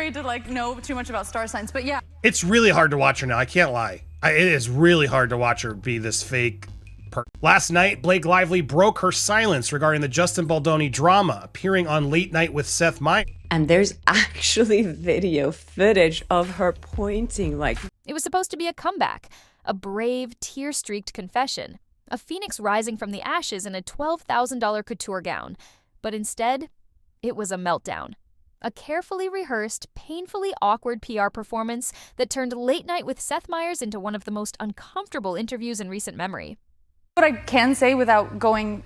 afraid to like know too much about star signs, but yeah. It's really hard to watch her now. I can't lie. It is really hard to watch her be this fake. Last night, Blake Lively broke her silence regarding the Justin Baldoni drama, appearing on Late Night with Seth Meyers. And there's actually video footage of her pointing like... It was supposed to be a comeback, a brave, tear-streaked confession, a phoenix rising from the ashes in a $12,000 couture gown. But instead, it was a meltdown. A carefully rehearsed, painfully awkward PR performance that turned Late Night with Seth Meyers into one of the most uncomfortable interviews in recent memory. What I can say without going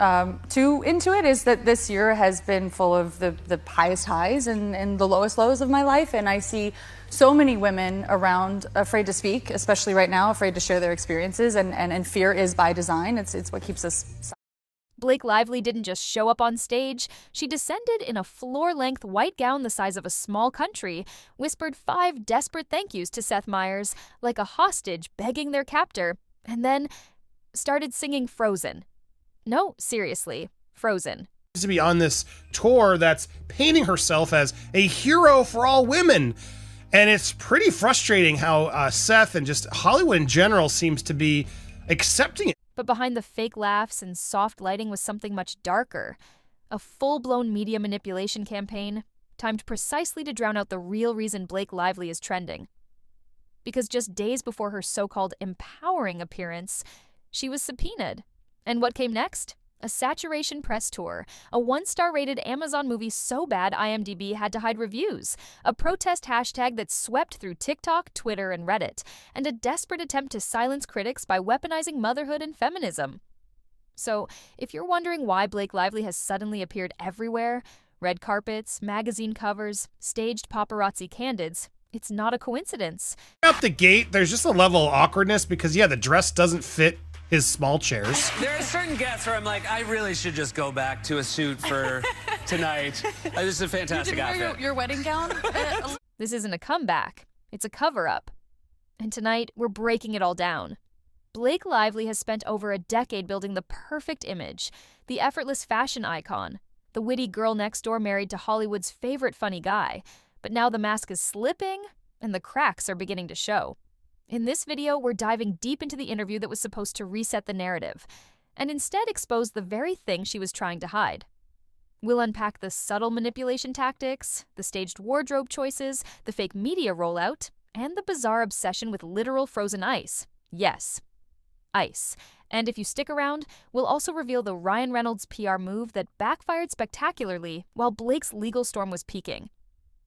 too into it is that this year has been full of the highest highs and the lowest lows of my life, and I see so many women around afraid to speak, especially right now, afraid to share their experiences, and fear is by design. It's what keeps us silent. Blake Lively didn't just show up on stage, she descended in a floor-length white gown the size of a small country, whispered 5 desperate thank yous to Seth Meyers, like a hostage begging their captor, and then started singing Frozen. No, seriously, Frozen. To be on this tour that's painting herself as a hero for all women. And it's pretty frustrating how Seth and just Hollywood in general seems to be accepting it. But behind the fake laughs and soft lighting was something much darker. A full-blown media manipulation campaign, timed precisely to drown out the real reason Blake Lively is trending. Because just days before her so-called empowering appearance, she was subpoenaed. And what came next? A saturation press tour, a 1-star rated Amazon movie so bad IMDb had to hide reviews, a protest hashtag that swept through TikTok, Twitter, and Reddit, and a desperate attempt to silence critics by weaponizing motherhood and feminism. So, if you're wondering why Blake Lively has suddenly appeared everywhere, red carpets, magazine covers, staged paparazzi candids, it's not a coincidence. Out the gate, there's just a level of awkwardness because, yeah, the dress doesn't fit his small chairs. There are certain guests where I'm like, I really should just go back to a suit for tonight. This is a fantastic outfit. You didn't wear your wedding gown? This isn't a comeback. It's a cover-up. And tonight, we're breaking it all down. Blake Lively has spent over a decade building the perfect image, the effortless fashion icon, the witty girl next door married to Hollywood's favorite funny guy. But now the mask is slipping, and the cracks are beginning to show. In this video, we're diving deep into the interview that was supposed to reset the narrative, and instead expose the very thing she was trying to hide. We'll unpack the subtle manipulation tactics, the staged wardrobe choices, the fake media rollout, and the bizarre obsession with literal frozen ice. Yes, ice. And if you stick around, we'll also reveal the Ryan Reynolds PR move that backfired spectacularly while Blake's legal storm was peaking.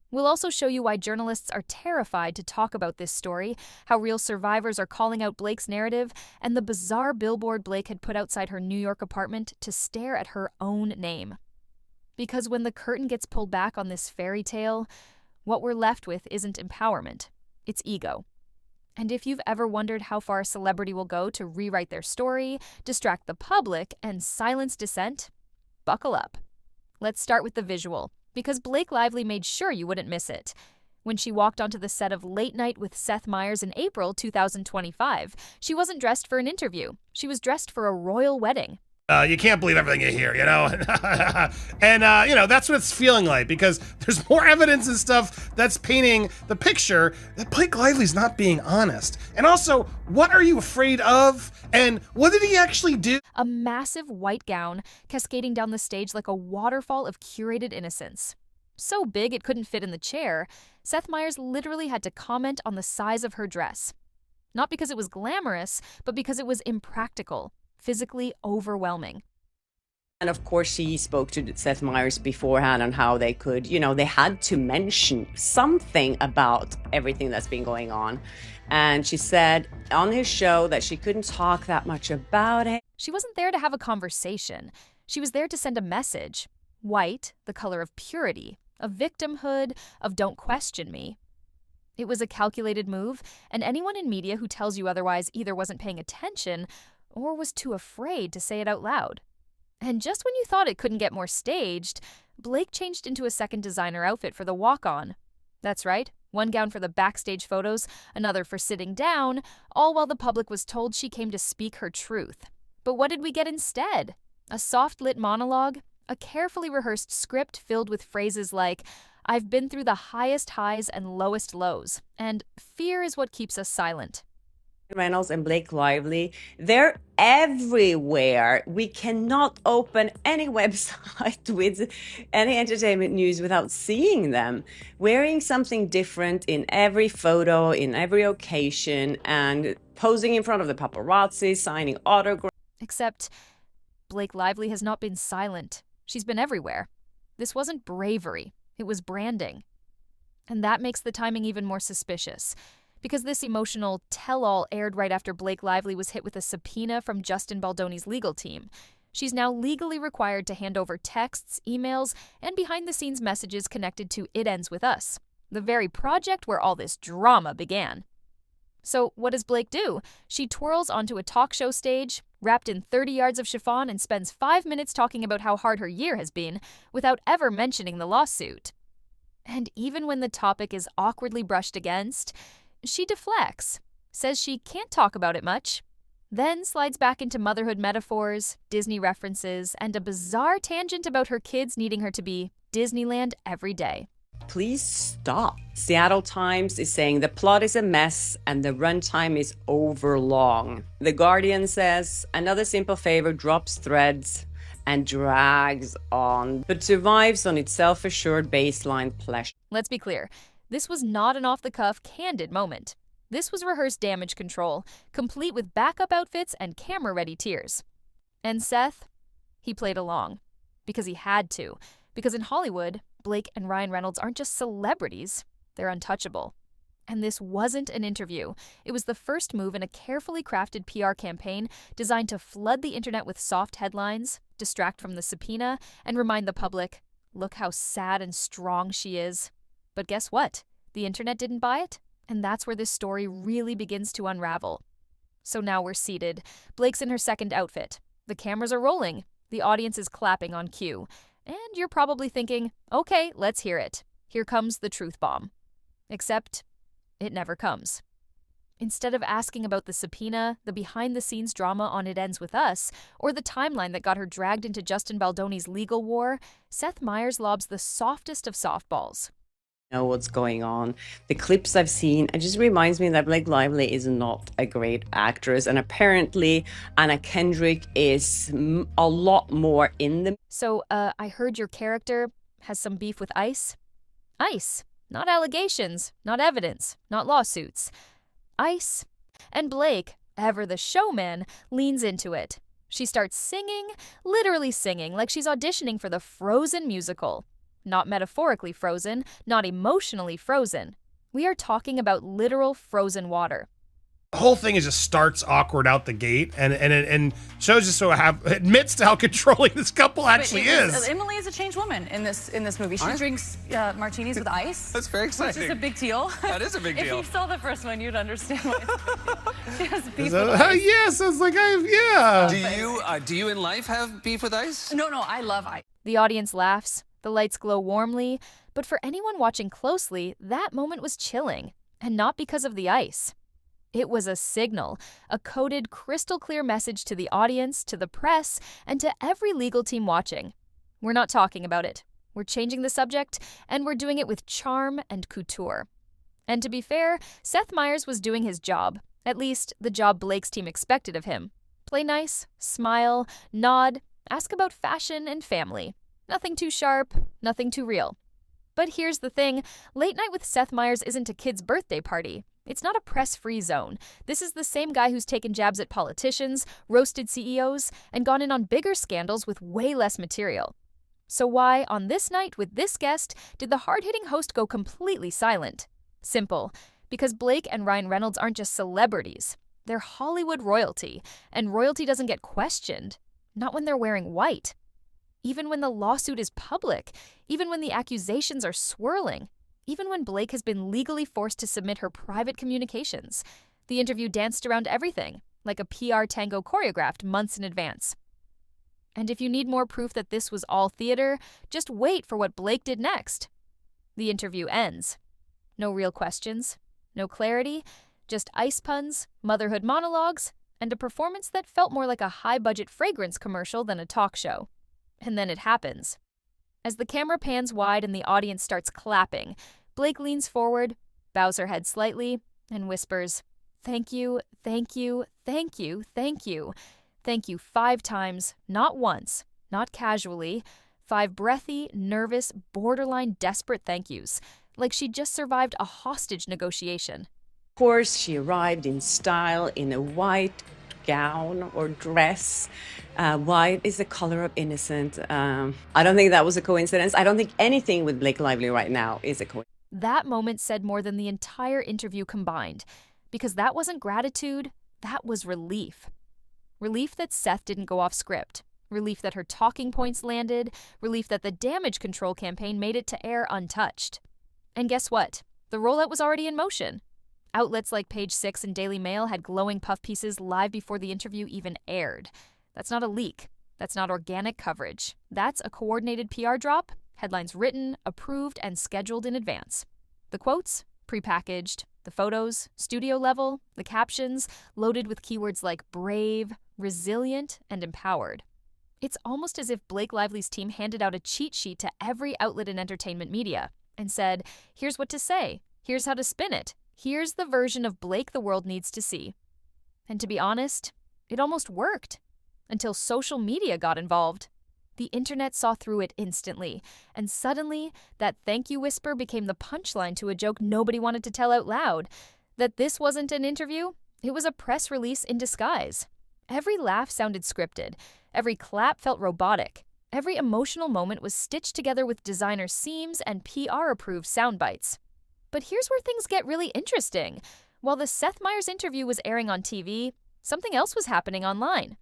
We'll also show you why journalists are terrified to talk about this story, how real survivors are calling out Blake's narrative, and the bizarre billboard Blake had put outside her New York apartment to stare at her own name. Because when the curtain gets pulled back on this fairy tale, what we're left with isn't empowerment, it's ego. And if you've ever wondered how far a celebrity will go to rewrite their story, distract the public, and silence dissent, buckle up. Let's start with the visual, because Blake Lively made sure you wouldn't miss it. When she walked onto the set of Late Night with Seth Meyers in April 2025, she wasn't dressed for an interview. She was dressed for a royal wedding. You can't believe everything you hear, you know? And, that's what it's feeling like, because there's more evidence and stuff that's painting the picture that Blake Lively's not being honest. And also, what are you afraid of? And what did he actually do? A massive white gown cascading down the stage like a waterfall of curated innocence. So big it couldn't fit in the chair, Seth Meyers literally had to comment on the size of her dress. Not because it was glamorous, but because it was impractical. Physically overwhelming. And of course, she spoke to Seth Meyers beforehand on how they could, they had to mention something about everything that's been going on. And she said on his show that she couldn't talk that much about it. She wasn't there to have a conversation. She was there to send a message. White, the color of purity, of victimhood, of don't question me. It was a calculated move, and anyone in media who tells you otherwise either wasn't paying attention or was too afraid to say it out loud. And just when you thought it couldn't get more staged, Blake changed into a second designer outfit for the walk-on. That's right, one gown for the backstage photos, another for sitting down, all while the public was told she came to speak her truth. But what did we get instead? A soft-lit monologue? A carefully rehearsed script filled with phrases like, I've been through the highest highs and lowest lows, and fear is what keeps us silent. Reynolds and Blake Lively, they're everywhere. We cannot open any website with any entertainment news without seeing them wearing something different in every photo, in every occasion, and posing in front of the paparazzi, signing autographs. Except Blake Lively has not been silent. She's been everywhere. This wasn't bravery, it was branding. And that makes the timing even more suspicious, because this emotional tell-all aired right after Blake Lively was hit with a subpoena from Justin Baldoni's legal team. She's now legally required to hand over texts, emails, and behind-the-scenes messages connected to It Ends With Us, the very project where all this drama began. So what does Blake do? She twirls onto a talk show stage, wrapped in 30 yards of chiffon, and spends 5 minutes talking about how hard her year has been, without ever mentioning the lawsuit. And even when the topic is awkwardly brushed against, she deflects, says she can't talk about it much, then slides back into motherhood metaphors, Disney references, and a bizarre tangent about her kids needing her to be Disneyland every day. Please stop. Seattle Times is saying the plot is a mess and the runtime is overlong. The Guardian says another simple favor drops threads and drags on, but survives on its self-assured baseline pleasure. Let's be clear. This was not an off-the-cuff, candid moment. This was rehearsed damage control, complete with backup outfits and camera-ready tears. And Seth, he played along. Because he had to. Because in Hollywood, Blake and Ryan Reynolds aren't just celebrities, they're untouchable. And this wasn't an interview. It was the first move in a carefully crafted PR campaign designed to flood the internet with soft headlines, distract from the subpoena, and remind the public, look how sad and strong she is. But guess what? The internet didn't buy it, and that's where this story really begins to unravel. So now we're seated. Blake's in her second outfit. The cameras are rolling. The audience is clapping on cue. And you're probably thinking, okay, let's hear it. Here comes the truth bomb. Except it never comes. Instead of asking about the subpoena, the behind-the-scenes drama on It Ends With Us, or the timeline that got her dragged into Justin Baldoni's legal war, Seth Meyers lobs the softest of softballs. Know what's going on. The clips I've seen, it just reminds me that Blake Lively is not a great actress, and apparently Anna Kendrick is a lot more in the... So, I heard your character has some beef with ICE? ICE. Not allegations, not evidence, not lawsuits. ICE. And Blake, ever the showman, leans into it. She starts singing, literally singing, like she's auditioning for the Frozen musical. Not metaphorically frozen, not emotionally frozen. We are talking about literal frozen water. The whole thing just starts awkward out the gate, and shows just admits to how controlling this couple actually is. Emily is a changed woman in this movie. She drinks martinis with ice. That's very exciting. Which is a big deal. That is a big deal. If you saw the first one, you'd understand why she has beef with ice. Yes, I was like, yeah. Do you in life have beef with ice? No, I love ice. The audience laughs. The lights glow warmly. But for anyone watching closely, that moment was chilling. And not because of the ice. It was a signal, a coded, crystal-clear message to the audience, to the press, and to every legal team watching. We're not talking about it. We're changing the subject, and we're doing it with charm and couture. And to be fair, Seth Meyers was doing his job, at least the job Blake's team expected of him. Play nice, smile, nod, ask about fashion and family. Nothing too sharp, nothing too real. But here's the thing, Late Night with Seth Meyers isn't a kid's birthday party. It's not a press-free zone. This is the same guy who's taken jabs at politicians, roasted CEOs, and gone in on bigger scandals with way less material. So why, on this night with this guest, did the hard-hitting host go completely silent? Simple. Because Blake and Ryan Reynolds aren't just celebrities. They're Hollywood royalty, and royalty doesn't get questioned. Not when they're wearing white. Even when the lawsuit is public. Even when the accusations are swirling. Even when Blake has been legally forced to submit her private communications. The interview danced around everything, like a PR tango choreographed months in advance. And if you need more proof that this was all theater, just wait for what Blake did next. The interview ends. No real questions, no clarity, just ice puns, motherhood monologues, and a performance that felt more like a high-budget fragrance commercial than a talk show. And then it happens. As the camera pans wide and the audience starts clapping, Blake leans forward, bows her head slightly, and whispers, "Thank you, thank you, thank you, thank you. Thank you 5 times, not once, not casually. 5 breathy, nervous, borderline desperate thank yous, like she'd just survived a hostage negotiation." Of course, she arrived in style in a white gown or dress. White is the color of innocence. I don't think that was a coincidence. I don't think anything with Blake Lively right now is a coincidence. That moment said more than the entire interview combined, because that wasn't gratitude, that was relief. Relief that Seth didn't go off script. Relief that her talking points landed. Relief that the damage control campaign made it to air untouched. And guess what? The rollout was already in motion. Outlets like Page Six and Daily Mail had glowing puff pieces live before the interview even aired. That's not a leak. That's not organic coverage. That's a coordinated PR drop, headlines written, approved, and scheduled in advance. The quotes, prepackaged. The photos, studio level. The captions, loaded with keywords like brave, resilient, and empowered. It's almost as if Blake Lively's team handed out a cheat sheet to every outlet in entertainment media and said, here's what to say, here's how to spin it, here's the version of Blake the world needs to see. And to be honest, it almost worked. Until social media got involved. The internet saw through it instantly, and suddenly, that thank you whisper became the punchline to a joke nobody wanted to tell out loud. That this wasn't an interview, it was a press release in disguise. Every laugh sounded scripted. Every clap felt robotic. Every emotional moment was stitched together with designer seams and PR-approved sound bites. But here's where things get really interesting. While the Seth Meyers interview was airing on TV, something else was happening online.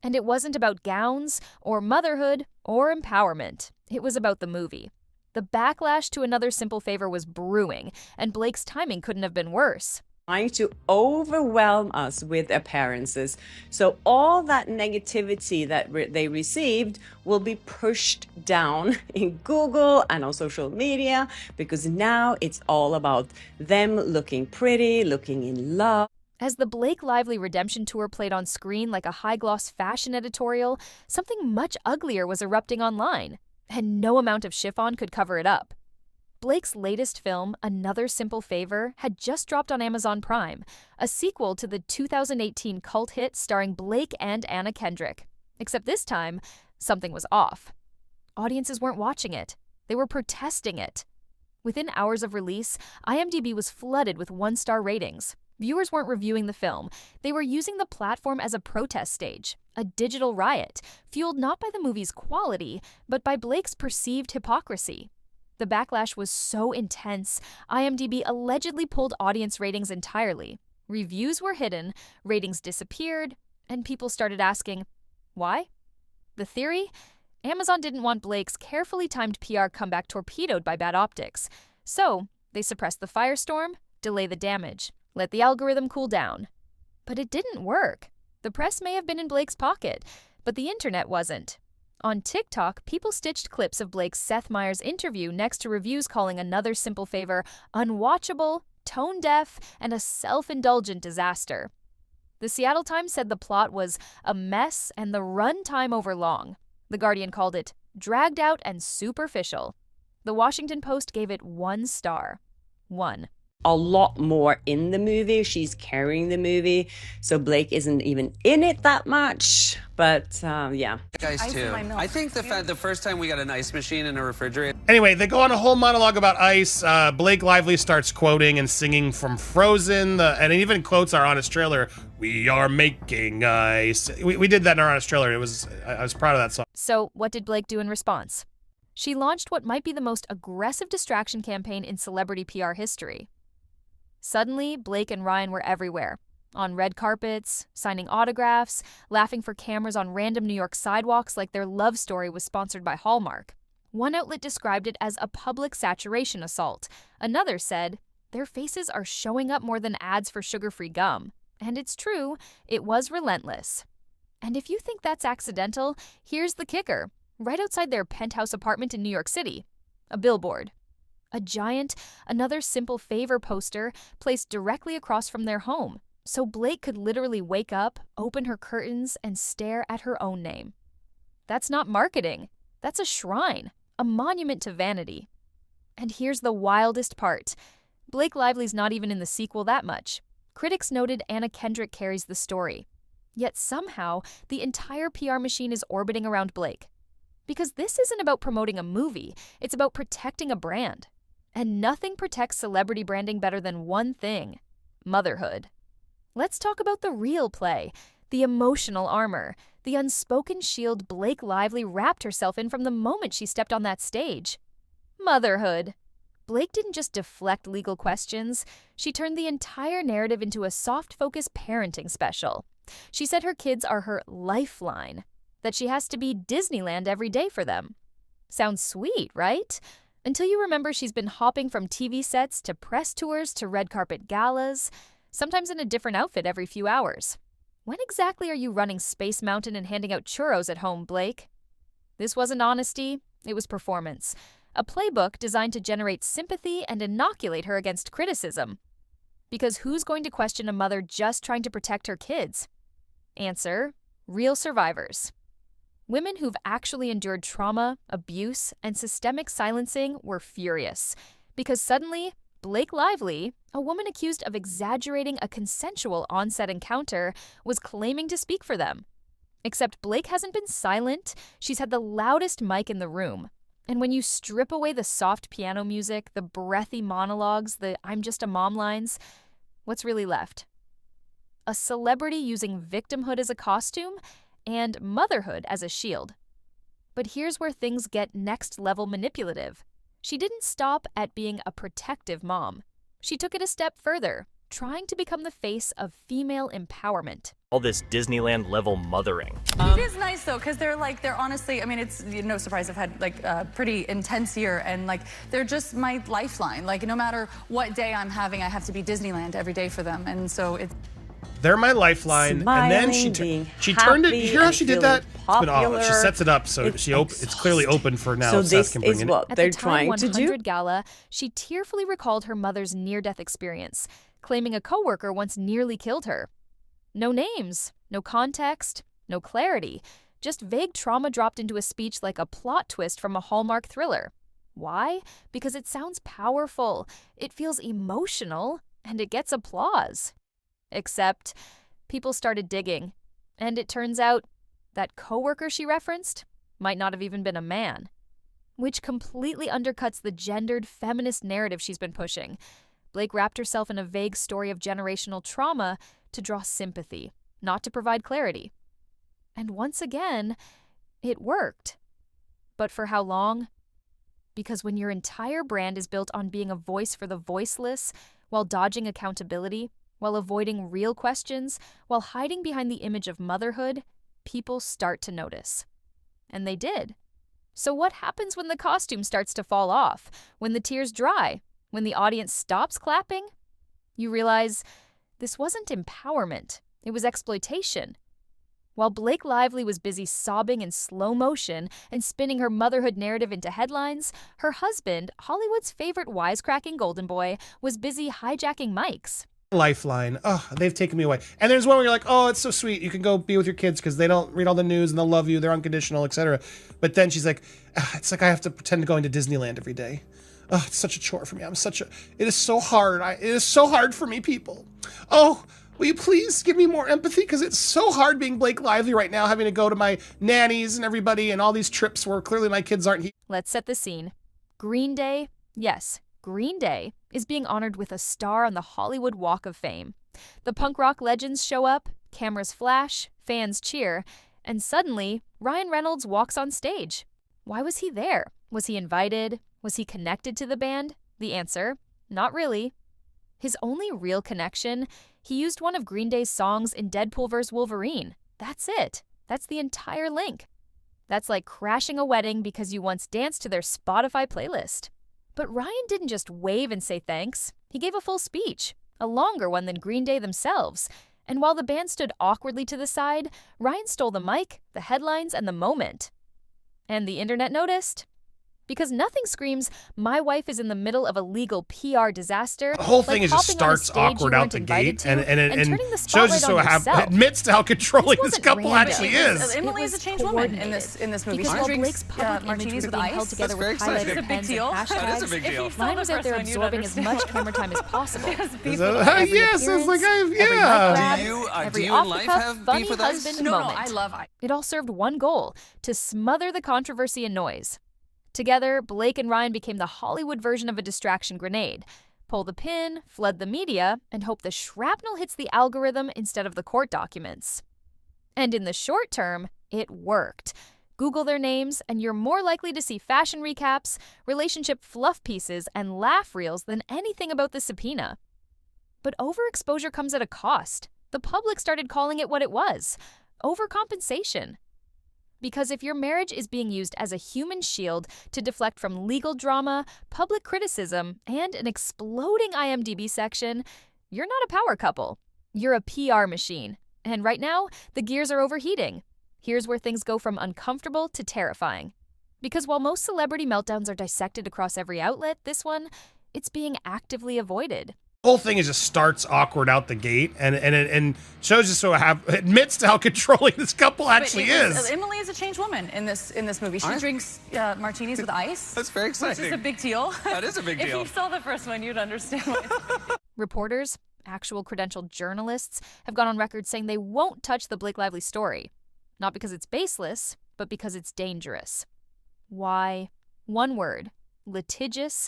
And it wasn't about gowns, or motherhood, or empowerment. It was about the movie. The backlash to Another Simple Favor was brewing, and Blake's timing couldn't have been worse. Trying to overwhelm us with appearances. So all that negativity that they received will be pushed down in Google and on social media, because now it's all about them looking pretty, looking in love. As the Blake Lively redemption tour played on screen like a high-gloss fashion editorial, something much uglier was erupting online, and no amount of chiffon could cover it up. Blake's latest film, Another Simple Favor, had just dropped on Amazon Prime, a sequel to the 2018 cult hit starring Blake and Anna Kendrick. Except this time, something was off. Audiences weren't watching it. They were protesting it. Within hours of release, IMDb was flooded with 1-star ratings. Viewers weren't reviewing the film. They were using the platform as a protest stage, a digital riot, fueled not by the movie's quality, but by Blake's perceived hypocrisy. The backlash was so intense, IMDb allegedly pulled audience ratings entirely. Reviews were hidden, ratings disappeared, and people started asking, why? The theory? Amazon didn't want Blake's carefully timed PR comeback torpedoed by bad optics. So, they suppressed the firestorm, delay the damage. Let the algorithm cool down. But it didn't work. The press may have been in Blake's pocket, but the internet wasn't. On TikTok, people stitched clips of Blake's Seth Meyers interview next to reviews calling Another Simple Favor unwatchable, tone-deaf, and a self-indulgent disaster. The Seattle Times said the plot was a mess and the runtime overlong. The Guardian called it dragged out and superficial. The Washington Post gave it 1 star. 1. A lot more in the movie. She's carrying the movie, so Blake isn't even in it that much. But yeah. Guys, too. I think the first time we got an ice machine in a refrigerator. Anyway, they go on a whole monologue about ice. Blake Lively starts quoting and singing from Frozen, and it even quotes our honest trailer. We are making ice. We did that in our honest trailer. I was proud of that song. So what did Blake do in response? She launched what might be the most aggressive distraction campaign in celebrity PR history. Suddenly, Blake and Ryan were everywhere. On red carpets, signing autographs, laughing for cameras on random New York sidewalks like their love story was sponsored by Hallmark. One outlet described it as a public saturation assault. Another said, their faces are showing up more than ads for sugar-free gum. And it's true, it was relentless. And if you think that's accidental, here's the kicker. Right outside their penthouse apartment in New York City, a billboard. A giant Another Simple Favor poster placed directly across from their home, so Blake could literally wake up, open her curtains, and stare at her own name. That's not marketing. That's a shrine, a monument to vanity. And here's the wildest part. Blake Lively's not even in the sequel that much. Critics noted Anna Kendrick carries the story. Yet somehow, the entire PR machine is orbiting around Blake. Because this isn't about promoting a movie, it's about protecting a brand. And nothing protects celebrity branding better than one thing: motherhood. Let's talk about the real play, the emotional armor, the unspoken shield Blake Lively wrapped herself in from the moment she stepped on that stage. Motherhood. Blake didn't just deflect legal questions, she turned the entire narrative into a soft-focus parenting special. She said her kids are her lifeline, that she has to be Disneyland every day for them. Sounds sweet, right? Until you remember she's been hopping from TV sets to press tours to red carpet galas, sometimes in a different outfit every few hours. When exactly are you running Space Mountain and handing out churros at home, Blake? This wasn't honesty, it was performance. A playbook designed to generate sympathy and inoculate her against criticism. Because who's going to question a mother just trying to protect her kids? Answer: real survivors. Women who've actually endured trauma, abuse, and systemic silencing were furious. Because suddenly, Blake Lively, a woman accused of exaggerating a consensual on-set encounter, was claiming to speak for them. Except Blake hasn't been silent, she's had the loudest mic in the room. And when you strip away the soft piano music, the breathy monologues, the "I'm just a mom" lines, what's really left? A celebrity using victimhood as a costume and motherhood as a shield. But here's where things get next-level manipulative. She didn't stop at being a protective mom. She took it a step further, trying to become the face of female empowerment. All this Disneyland-level mothering. It is nice though, because they're honestly, I mean, it's no surprise I've had like a pretty intense year, and like they're just my lifeline. Like no matter what day I'm having, I have to be Disneyland every day for them, and so it's. They're my lifeline, and then she turned it. You hear how she did that? It's been awful. She sets it up so it's clearly open for now. So Seth this can bring is it what in. they're At the Time trying to 100 do. gala, she tearfully recalled her mother's near-death experience, claiming a coworker once nearly killed her. No names, no context, no clarity, just vague trauma dropped into a speech like a plot twist from a Hallmark thriller. Why? Because it sounds powerful, it feels emotional, and it gets applause. Except people started digging, and it turns out that coworker she referenced might not have even been a man, which completely undercuts the gendered feminist narrative she's been pushing. Blake wrapped herself in a vague story of generational trauma to draw sympathy, not to provide clarity. And once again, it worked. But for how long? Because when your entire brand is built on being a voice for the voiceless, while dodging accountability, while avoiding real questions, while hiding behind the image of motherhood, people start to notice. And they did. So what happens when the costume starts to fall off? When the tears dry? When the audience stops clapping? You realize this wasn't empowerment, it was exploitation. While Blake Lively was busy sobbing in slow motion and spinning her motherhood narrative into headlines, her husband, Hollywood's favorite wisecracking golden boy, was busy hijacking mics. Lifeline. Oh, they've taken me away. And there's one where you're like, oh, it's so sweet. You can go be with your kids because they don't read all the news and they'll love you. They're unconditional, etc. But then she's like, it's like I have to pretend to go into Disneyland every day. Oh, it's such a chore for me. It is so hard. It is so hard for me, people. Oh, will you please give me more empathy? Because it's so hard being Blake Lively right now, having to go to my nannies and everybody and all these trips where clearly my kids aren't here. Let's set the scene. Green Day, yes, Green Day is being honored with a star on the Hollywood Walk of Fame. The punk rock legends show up, cameras flash, fans cheer, and suddenly, Ryan Reynolds walks on stage. Why was he there? Was he invited? Was he connected to the band? The answer, not really. His only real connection, he used one of Green Day's songs in Deadpool vs. Wolverine. That's it. That's the entire link. That's like crashing a wedding because you once danced to their Spotify playlist. But Ryan didn't just wave and say thanks. He gave a full speech, a longer one than Green Day themselves. And while the band stood awkwardly to the side, Ryan stole the mic, the headlines, and the moment. And the internet noticed. Because nothing screams, my wife is in the middle of a legal PR disaster. The whole thing like is just hopping on a starts stage awkward you out weren't the invited gate, to and turning the shows you spotlight on yourself. admits to how controlling this wasn't couple random. actually is. Emily is a changed woman in this movie. Because She while drinks Blake's public martinis image was with being ice. held together very with exciting. highlighted It's a big pens deal. and hashtags, That is a big deal. mine was out there absorbing as much camera time as possible. Yes, it's like yeah. Do you in life have funny beef with ice? husband No, moment. I love ice. It all served one goal: to smother the controversy and noise. Together, Blake and Ryan became the Hollywood version of a distraction grenade. Pull the pin, flood the media, and hope the shrapnel hits the algorithm instead of the court documents. And in the short term, it worked. Google their names, and you're more likely to see fashion recaps, relationship fluff pieces, and laugh reels than anything about the subpoena. But overexposure comes at a cost. The public started calling it what it was: overcompensation. Because if your marriage is being used as a human shield to deflect from legal drama, public criticism, and an exploding IMDb section, you're not a power couple. You're a PR machine. And right now, the gears are overheating. Here's where things go from uncomfortable to terrifying. Because while most celebrity meltdowns are dissected across every outlet, this one, it's being actively avoided. The whole thing is just starts awkward out the gate, and shows you admits to how controlling this couple actually is. Emily is a changed woman in this movie. She drinks martinis with ice. That's very exciting. Which is a big deal. That is a big deal. If you saw the first one, you'd understand why. Reporters, actual credentialed journalists, have gone on record saying they won't touch the Blake Lively story. Not because it's baseless, but because it's dangerous. Why? One word: litigious.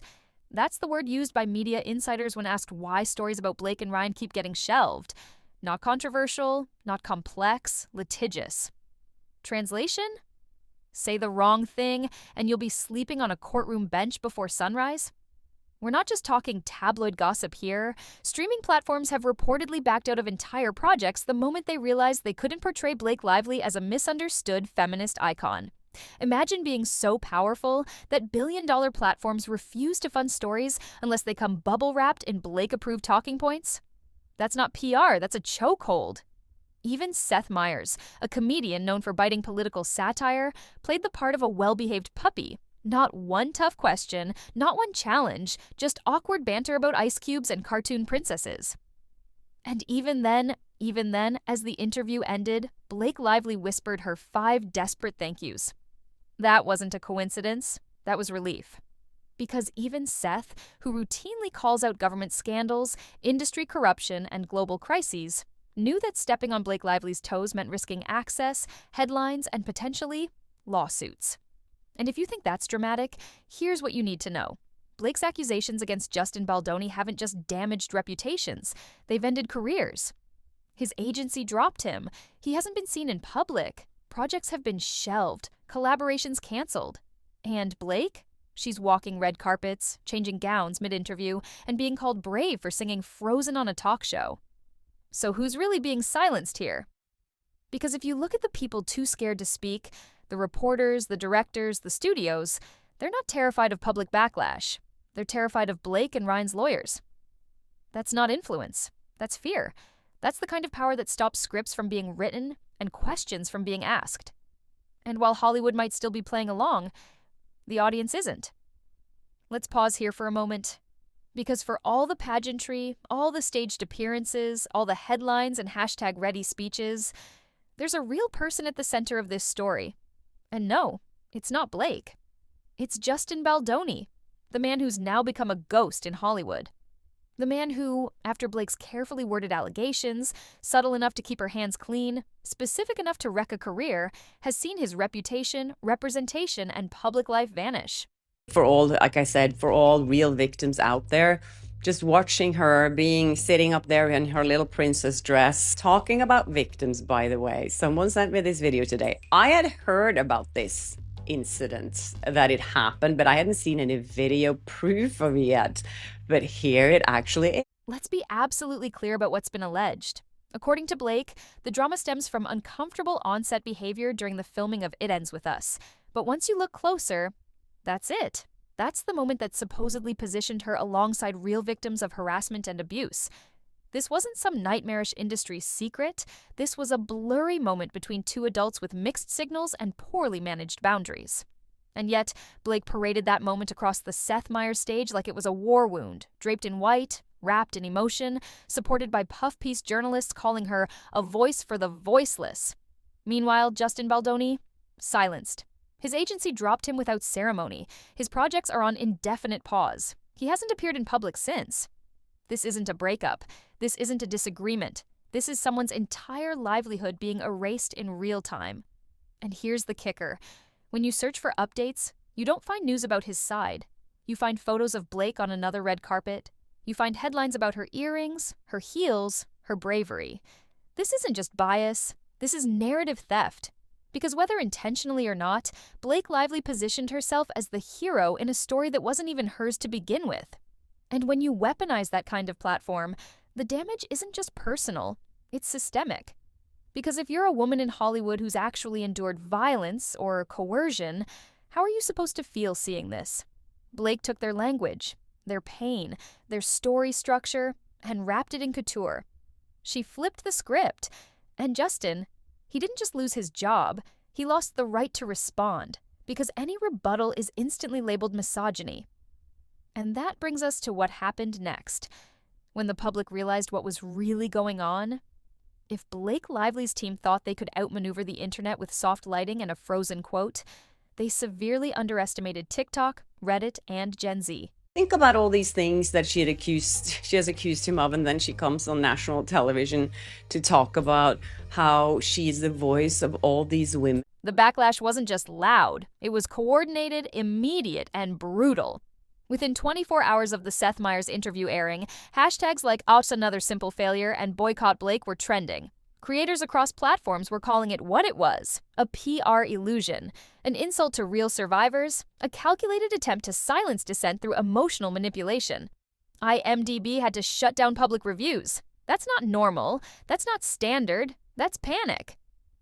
That's the word used by media insiders when asked why stories about Blake and Ryan keep getting shelved. Not controversial, not complex, litigious. Translation? Say the wrong thing, and you'll be sleeping on a courtroom bench before sunrise? We're not just talking tabloid gossip here. Streaming platforms have reportedly backed out of entire projects the moment they realized they couldn't portray Blake Lively as a misunderstood feminist icon. Imagine being so powerful that billion-dollar platforms refuse to fund stories unless they come bubble-wrapped in Blake-approved talking points. That's not PR, that's a chokehold. Even Seth Meyers, a comedian known for biting political satire, played the part of a well-behaved puppy. Not one tough question, not one challenge, just awkward banter about ice cubes and cartoon princesses. And even then, as the interview ended, Blake Lively whispered her 5 desperate thank yous. That wasn't a coincidence. That was relief. Because even Seth, who routinely calls out government scandals, industry corruption, and global crises, knew that stepping on Blake Lively's toes meant risking access, headlines, and potentially lawsuits. And if you think that's dramatic, here's what you need to know. Blake's accusations against Justin Baldoni haven't just damaged reputations, they've ended careers. His agency dropped him. He hasn't been seen in public. Projects have been shelved, collaborations canceled. And Blake? She's walking red carpets, changing gowns mid-interview, and being called brave for singing Frozen on a talk show. So who's really being silenced here? Because if you look at the people too scared to speak, the reporters, the directors, the studios, they're not terrified of public backlash. They're terrified of Blake and Ryan's lawyers. That's not influence. That's fear. That's the kind of power that stops scripts from being written and questions from being asked. And while Hollywood might still be playing along, the audience isn't. Let's pause here for a moment. Because for all the pageantry, all the staged appearances, all the headlines and #ready speeches, there's a real person at the center of this story. And no, it's not Blake. It's Justin Baldoni, the man who's now become a ghost in Hollywood. The man who, after Blake's carefully worded allegations, subtle enough to keep her hands clean, specific enough to wreck a career, has seen his reputation, representation, and public life vanish. For all, like I said, for all real victims out there, just watching her sitting up there in her little princess dress, talking about victims, by the way. Someone sent me this video today. I had heard about this incident, that it happened, but I hadn't seen any video proof of it yet. But here it actually is. Let's be absolutely clear about what's been alleged. According to Blake, the drama stems from uncomfortable on-set behavior during the filming of It Ends With Us. But once you look closer, that's it. That's the moment that supposedly positioned her alongside real victims of harassment and abuse. This wasn't some nightmarish industry secret. This was a blurry moment between two adults with mixed signals and poorly managed boundaries. And yet, Blake paraded that moment across the Seth Meyers stage like it was a war wound, draped in white, wrapped in emotion, supported by puff-piece journalists calling her a voice for the voiceless. Meanwhile, Justin Baldoni, silenced. His agency dropped him without ceremony. His projects are on indefinite pause. He hasn't appeared in public since. This isn't a breakup. This isn't a disagreement. This is someone's entire livelihood being erased in real time. And here's the kicker. When you search for updates, you don't find news about his side. You find photos of Blake on another red carpet. You find headlines about her earrings, her heels, her bravery. This isn't just bias. This is narrative theft. Because whether intentionally or not, Blake Lively positioned herself as the hero in a story that wasn't even hers to begin with. And when you weaponize that kind of platform, the damage isn't just personal, it's systemic. Because if you're a woman in Hollywood who's actually endured violence or coercion, how are you supposed to feel seeing this? Blake took their language, their pain, their story structure, and wrapped it in couture. She flipped the script. And Justin, he didn't just lose his job, he lost the right to respond, because any rebuttal is instantly labeled misogyny. And that brings us to what happened next. When the public realized what was really going on, if Blake Lively's team thought they could outmaneuver the internet with soft lighting and a frozen quote, they severely underestimated TikTok, Reddit, and Gen Z. Think about all these things that she has accused him of, and then she comes on national television to talk about how she's the voice of all these women. The backlash wasn't just loud, it was coordinated, immediate, and brutal. Within 24 hours of the Seth Meyers interview airing, hashtags like "Ops Another Simple Failure" and "Boycott Blake" were trending. Creators across platforms were calling it what it was, a PR illusion, an insult to real survivors, a calculated attempt to silence dissent through emotional manipulation. IMDb had to shut down public reviews. That's not normal, that's not standard, that's panic.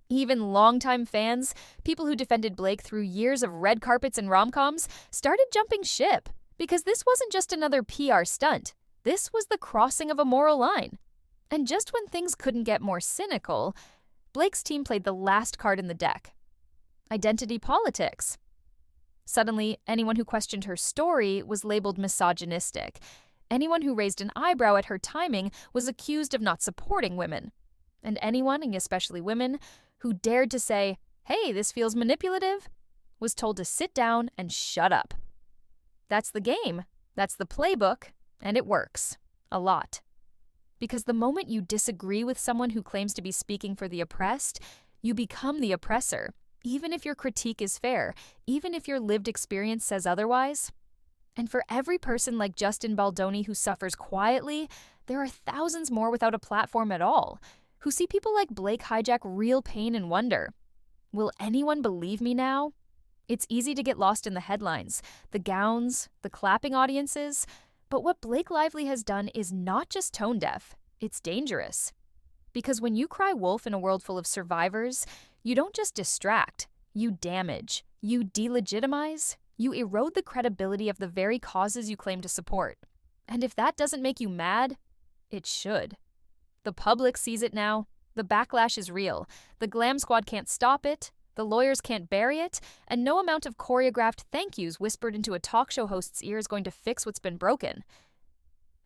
Even longtime fans, people who defended Blake through years of red carpets and rom-coms, started jumping ship. Because this wasn't just another PR stunt. This was the crossing of a moral line. And just when things couldn't get more cynical, Blake's team played the last card in the deck. Identity politics. Suddenly, anyone who questioned her story was labeled misogynistic. Anyone who raised an eyebrow at her timing was accused of not supporting women. And anyone, and especially women, who dared to say, "Hey, this feels manipulative," was told to sit down and shut up. That's the game, that's the playbook, and it works. A lot. Because the moment you disagree with someone who claims to be speaking for the oppressed, you become the oppressor, even if your critique is fair, even if your lived experience says otherwise. And for every person like Justin Baldoni who suffers quietly, there are thousands more without a platform at all, who see people like Blake hijack real pain and wonder. Will anyone believe me now? It's easy to get lost in the headlines, the gowns, the clapping audiences, but what Blake Lively has done is not just tone deaf, it's dangerous. Because when you cry wolf in a world full of survivors, you don't just distract, you damage, you delegitimize, you erode the credibility of the very causes you claim to support. And if that doesn't make you mad, it should. The public sees it now, the backlash is real, the glam squad can't stop it, the lawyers can't bury it, and no amount of choreographed thank yous whispered into a talk show host's ear is going to fix what's been broken.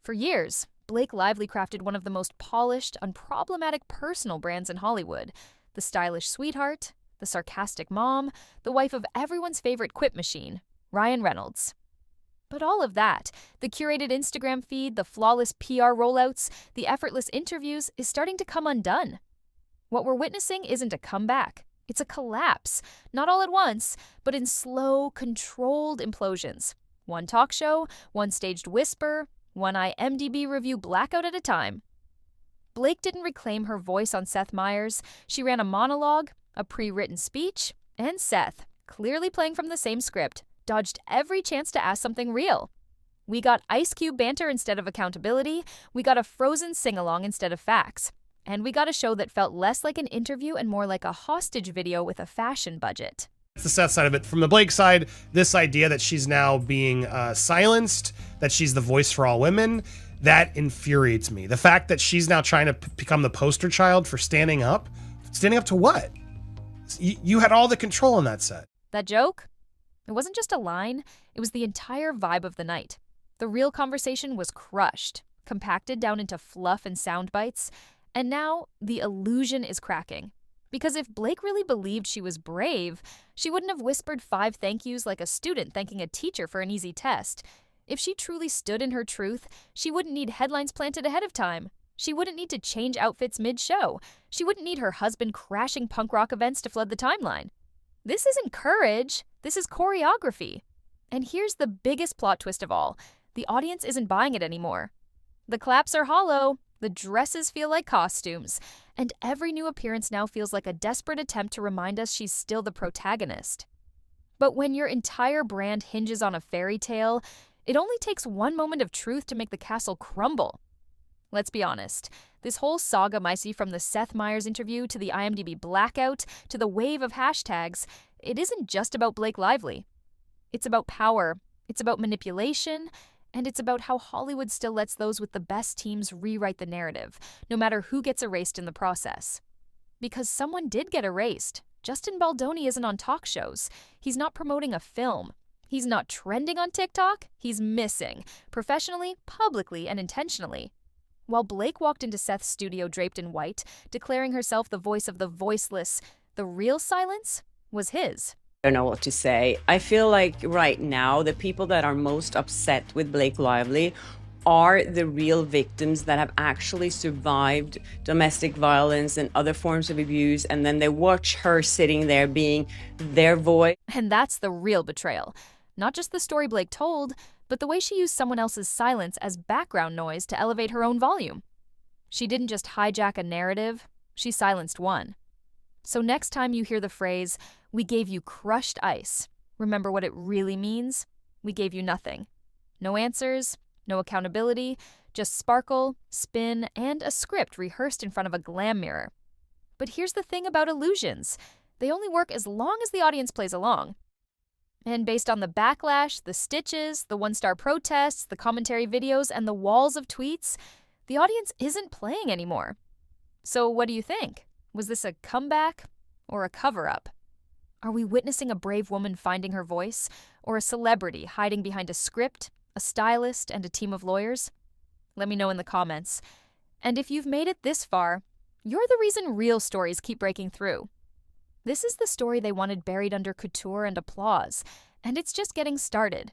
For years, Blake Lively crafted one of the most polished, unproblematic personal brands in Hollywood. The stylish sweetheart, the sarcastic mom, the wife of everyone's favorite quip machine, Ryan Reynolds. But all of that, the curated Instagram feed, the flawless PR rollouts, the effortless interviews, is starting to come undone. What we're witnessing isn't a comeback. It's a collapse, not all at once, but in slow, controlled implosions. One talk show, one staged whisper, one IMDb review blackout at a time. Blake didn't reclaim her voice on Seth Meyers. She ran a monologue, a pre-written speech, and Seth, clearly playing from the same script, dodged every chance to ask something real. We got Ice Cube banter instead of accountability. We got a Frozen sing-along instead of facts. And we got a show that felt less like an interview and more like a hostage video with a fashion budget. That's the Seth side of it. From the Blake side, this idea that she's now being silenced, that she's the voice for all women, that infuriates me. The fact that she's now trying to become the poster child for standing up. Standing up to what? You had all the control in that set. That joke? It wasn't just a line, it was the entire vibe of the night. The real conversation was crushed, compacted down into fluff and sound bites, and now the illusion is cracking. Because if Blake really believed she was brave, she wouldn't have whispered 5 thank yous like a student thanking a teacher for an easy test. If she truly stood in her truth, she wouldn't need headlines planted ahead of time. She wouldn't need to change outfits mid-show. She wouldn't need her husband crashing punk rock events to flood the timeline. This isn't courage, this is choreography. And here's the biggest plot twist of all. The audience isn't buying it anymore. The claps are hollow, the dresses feel like costumes, and every new appearance now feels like a desperate attempt to remind us she's still the protagonist. But when your entire brand hinges on a fairy tale, it only takes one moment of truth to make the castle crumble. Let's be honest, this whole saga might see from the Seth Meyers interview to the IMDb blackout to the wave of hashtags, it isn't just about Blake Lively. It's about power, it's about manipulation, and it's about how Hollywood still lets those with the best teams rewrite the narrative, no matter who gets erased in the process. Because someone did get erased. Justin Baldoni isn't on talk shows. He's not promoting a film. He's not trending on TikTok. He's missing, professionally, publicly, and intentionally. While Blake walked into Seth's studio draped in white, declaring herself the voice of the voiceless, the real silence was his. I don't know what to say. I feel like right now the people that are most upset with Blake Lively are the real victims that have actually survived domestic violence and other forms of abuse, and then they watch her sitting there being their voice. And that's the real betrayal. Not just the story Blake told, but the way she used someone else's silence as background noise to elevate her own volume. She didn't just hijack a narrative, she silenced one. So next time you hear the phrase, "We gave you crushed ice," remember what it really means? We gave you nothing. No answers, no accountability, just sparkle, spin, and a script rehearsed in front of a glam mirror. But here's the thing about illusions. They only work as long as the audience plays along. And based on the backlash, the stitches, the one-star protests, the commentary videos, and the walls of tweets, the audience isn't playing anymore. So what do you think? Was this a comeback or a cover-up? Are we witnessing a brave woman finding her voice, or a celebrity hiding behind a script, a stylist, and a team of lawyers? Let me know in the comments. And if you've made it this far, you're the reason real stories keep breaking through. This is the story they wanted buried under couture and applause, and it's just getting started.